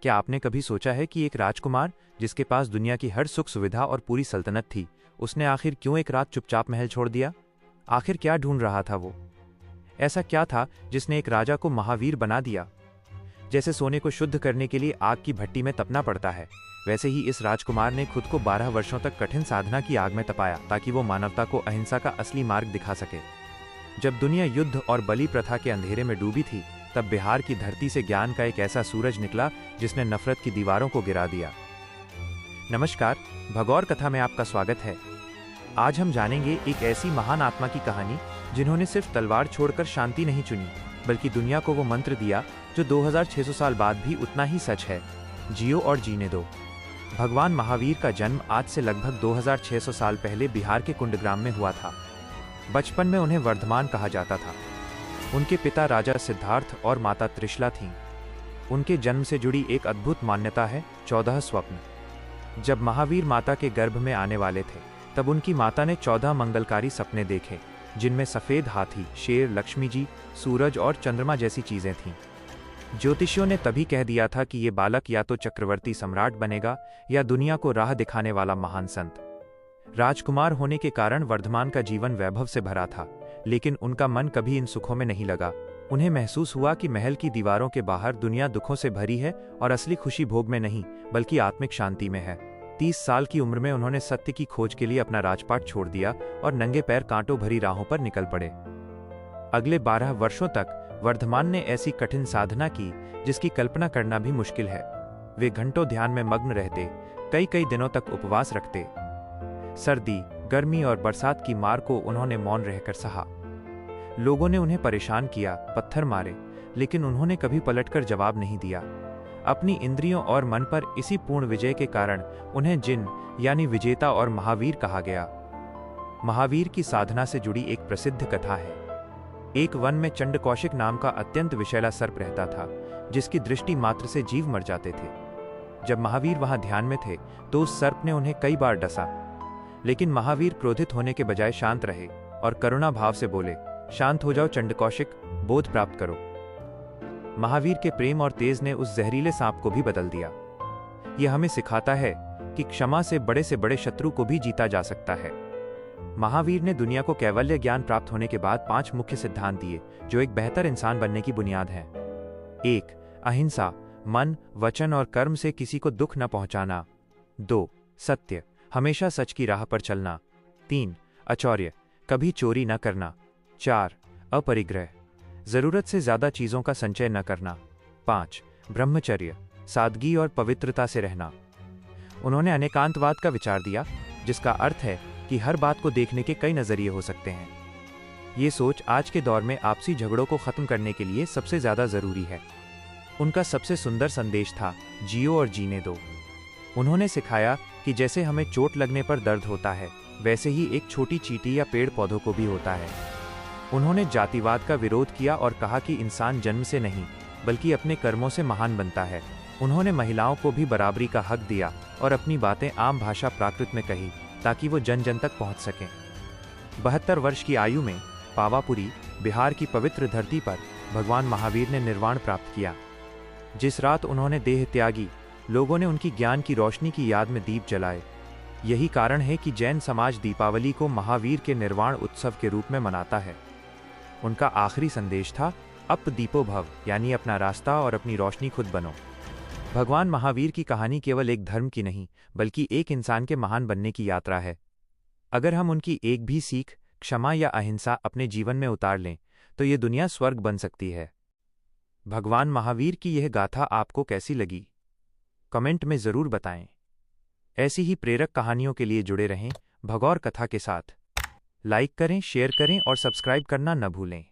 क्या आपने कभी सोचा है कि एक राजकुमार जिसके पास दुनिया की हर सुख सुविधा और पूरी सल्तनत थी, उसने आखिर क्यों एक रात चुपचाप महल छोड़ दिया? आखिर क्या ढूंढ रहा था वो? ऐसा क्या था जिसने एक राजा को महावीर बना दिया? जैसे सोने को शुद्ध करने के लिए आग की भट्टी में तपना पड़ता है, वैसे ही इस राजकुमार ने खुद को 12 वर्षों तक कठिन साधना की आग में तपाया ताकि वो मानवता को अहिंसा का असली मार्ग दिखा सके। जब दुनिया युद्ध और बलि प्रथा के अंधेरे में डूबी थी, तब बिहार की धरती से ज्ञान का एक ऐसा सूरज निकला जिसने नफरत की दीवारों को गिरा दिया। नमस्कार, भगौर कथा में आपका स्वागत है। आज हम जानेंगे एक ऐसी महान आत्मा की कहानी जिन्होंने सिर्फ तलवार छोड़कर शांति नहीं चुनी, बल्कि दुनिया को वो मंत्र दिया जो 2600 साल बाद भी उतना ही सच है। जियो और जीने दो। भगवान महावीर का जन्म आज से लगभग 2600 साल पहले बिहार के कुंडग्राम में हुआ था। बचपन में उन्हें वर्धमान कहा जाता था। उनके पिता राजा सिद्धार्थ और माता त्रिशला थीं। उनके जन्म से जुड़ी एक अद्भुत मान्यता है, 14 स्वप्न। जब महावीर माता के गर्भ में आने वाले थे, तब उनकी माता ने 14 मंगलकारी सपने देखे, जिनमें सफेद हाथी, शेर, लक्ष्मी जी, सूरज और चंद्रमा जैसी चीजें थीं। ज्योतिषियों ने तभी कह दिया था कि ये बालक या तो चक्रवर्ती सम्राट बनेगा या दुनिया को राह दिखाने वाला महान संत। राजकुमार होने के कारण वर्धमान का जीवन वैभव से भरा था, लेकिन उनका मन कभी इन सुखों में नहीं लगा। उन्हें महसूस हुआ कि महल की दीवारों के बाहर दुनिया दुखों से भरी है और असली खुशी भोग में नहीं, बल्कि आत्मिक शांति में है। 30 साल की उम्र में उन्होंने सत्य की खोज के लिए अपना राजपाट छोड़ दिया और नंगे पैर कांटों भरी राहों पर निकल पड़े। अगले 12 वर्षों तक वर्धमान ने ऐसी कठिन साधना की जिसकी कल्पना करना भी मुश्किल है। वे घंटों ध्यान में मग्न रहते, कई दिनों तक उपवास रखते। सर्दी, गर्मी और बरसात की मार को उन्होंने मौन रहकर सहा। लोगों ने उन्हें परेशान किया, पत्थर मारे, लेकिन उन्होंने कभी पलटकर जवाब नहीं दिया। अपनी इंद्रियों और मन पर इसी पूर्ण विजय के कारण उन्हें जिन यानी विजेता और महावीर कहा गया। महावीर की साधना से जुड़ी एक प्रसिद्ध कथा है। एक वन में चंडकौशिक नाम का अत्यंत विषैला सर्प रहता था, जिसकी दृष्टि मात्र से जीव मर जाते थे। जब महावीर वहां ध्यान में थे, तो उस सर्प ने उन्हें कई बार डसा, लेकिन महावीर क्रोधित होने के बजाय शांत रहे और करुणा भाव से बोले, शांत हो जाओ चंडकौशिक, बोध प्राप्त करो। महावीर के प्रेम और तेज ने उस जहरीले सांप को भी बदल दिया। यह हमें सिखाता है कि क्षमा से बड़े शत्रु को भी जीता जा सकता है। महावीर ने दुनिया को कैवल्य ज्ञान प्राप्त होने के बाद 5 मुख्य सिद्धांत दिए, जो एक बेहतर इंसान बनने की बुनियाद हैं। 1. अहिंसा, मन, वचन और कर्म से किसी को दुख न पहुंचाना। 2. सत्य, हमेशा सच की राह पर चलना। 3. अचौर्य, कभी चोरी न करना। 4. अपरिग्रह, जरूरत से ज्यादा चीजों का संचय न करना। 5. ब्रह्मचर्य, सादगी और पवित्रता से रहना। उन्होंने अनेकांतवाद का विचार दिया, जिसका अर्थ है कि हर बात को देखने के कई नजरिए हो सकते हैं। ये सोच आज के दौर में आपसी झगड़ों को खत्म करने के लिए सबसे ज्यादा जरूरी है। उनका सबसे सुंदर संदेश था, जियो और जीने दो। उन्होंने सिखाया कि जैसे हमें चोट लगने पर दर्द होता है, वैसे ही एक छोटी चींटी या पेड़ पौधों को भी होता है। उन्होंने जातिवाद का विरोध किया और कहा कि इंसान जन्म से नहीं, बल्कि अपने कर्मों से महान बनता है। उन्होंने महिलाओं को भी बराबरी का हक दिया और अपनी बातें आम भाषा प्राकृत में कही, ताकि वो जन जन तक पहुंच सकें। 72 वर्ष की आयु में पावापुरी, बिहार की पवित्र धरती पर भगवान महावीर ने निर्वाण प्राप्त किया। जिस रात उन्होंने देह त्यागी, लोगों ने उनकी ज्ञान की रोशनी की याद में दीप जलाए। यही कारण है कि जैन समाज दीपावली को महावीर के निर्वाण उत्सव के रूप में मनाता है। उनका आखिरी संदेश था, अप दीपो भव, यानी अपना रास्ता और अपनी रोशनी खुद बनो। भगवान महावीर की कहानी केवल एक धर्म की नहीं, बल्कि एक इंसान के महान बनने की यात्रा है। अगर हम उनकी एक भी सीख, क्षमा या अहिंसा अपने जीवन में उतार लें, तो ये दुनिया स्वर्ग बन सकती है। भगवान महावीर की यह गाथा आपको कैसी लगी? कमेंट में जरूर बताएं। ऐसी ही प्रेरक कहानियों के लिए जुड़े रहें भगौर कथा के साथ। लाइक करें, शेयर करें और सब्सक्राइब करना न भूलें।